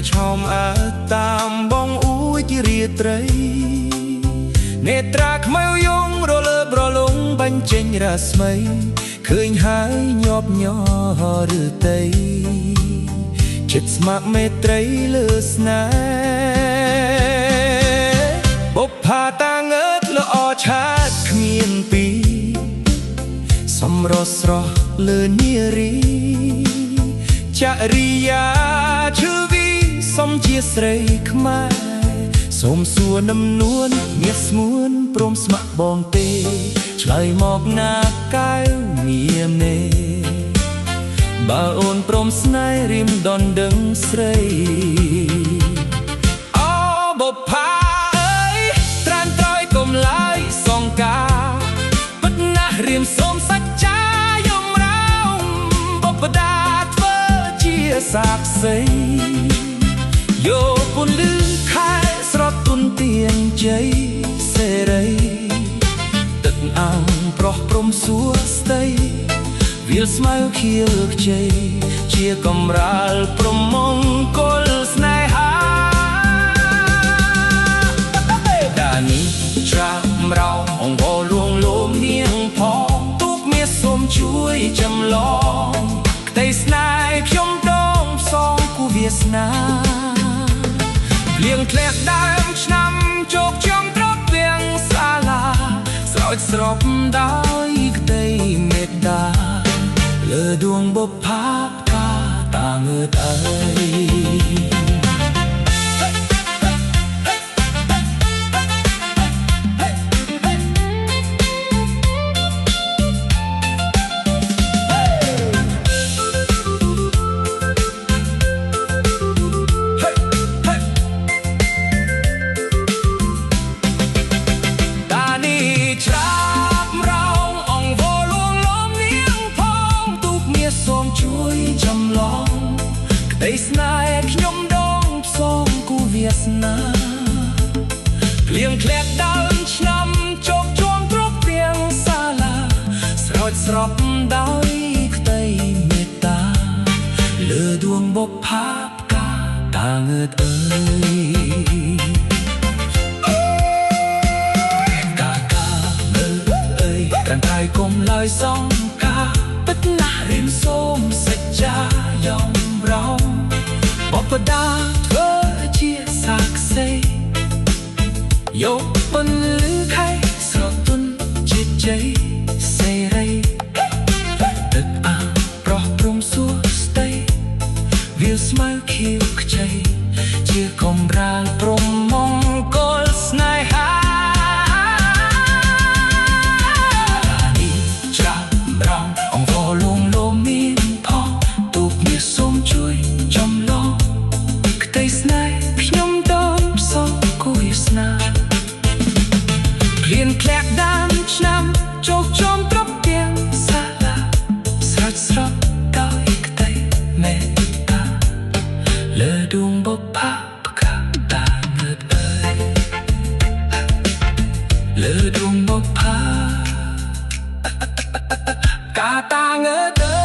ឆោមអើតាមបងអួយជារាត្រីនេត្រាខ្មៅយងរលើបរលងបញ្ចេញរាស្មីឃើញហើយញាប់ញ័រឬតីចិត្តស្ម័គ្រមេត្រីលើស្នេហ៍បុប្ផាតាងើតល្អឆាតគ្មានពីសម្រស់ស្រស់លើនារីចរិយាឈឺវីសំជាស្រីខ្មែរសូមសួរដំនួនញាក់ស្មួនព្រមស្ម័គ្របងទេឆ្លើយមកណាកែវងៀមនេបើអូនព្រមស្នេហ៍រៀមដនដឹងស្រីអូបុប្ផាអើយត្រានត្រយកុំឡើយសងការពិតណាស់រៀមសូមសច្ចាយំរោមបុព្វតាធ្វើជាសាក្សីយកពន្លឺខែស្រត់ទុនទៀនជ័យសេរីទឹកអង្គប្រុសព្រំសួស្ដីវាលស្មៅខៀវខ្ចីជាកំរាលប្រមង្គលស្នេហាដានីច្រាមរោអង្វរលួងលោមនាងផងទូកមាសសូមជួយចម្លងក្តីស្នេហ៍ខ្ញុំដងផ្សងគូវាសនាលៀងធ្លាក់ដើមឆ្នាំជោគជ័យត្រប់វាំងសាលាស្រោចស្រពដោយក្តីមេត្តាលើដួងបុប្ផាផ្កាតាងើតអើយស្នេហ៍ខ្ញុំដងផ្សងគូវាសនាភ្លៀងធ្លាក់ដើមឆ្នាំជោគជ័យទ្រព្យវាំងសាលាស្រោចស្រពដោយក្តីមេត្តាលើដួងបុប្ផាផ្កាតាងើតអើយកាមើលអើយក្រាន់តែគុំឡើយសងការពិតណាស់រៀមសូមសច្ចាយំរោមបុព្វតាធ្វើជាសាក្សីយកពន្លឺខែស្រទន់ជាជ័យសេរីទឹកអាប្រោះព្រំសួស្ដីវាលស្មៅខៀវខ្ចីជាកំរាលព្រំមង្គលស្នេហានេះច្រាមរងអង្វរលួងលោមមានផងទូកមាសសូមជួយចម្លងក្តីស្នេហ៍ខ្ញុំដងផ្សងគូវាសនាភ្លៀងធ្លាក់ដើមឆ្នាំជោគជ័យទ្រព្យទាំងសាលាស្រោចស្រពដោយក្តីមេត្តាលើដួងបុប្ផាផ្កាតាងើតអើយលើដួងបុប្ផាផ្កាតាងើតអើយ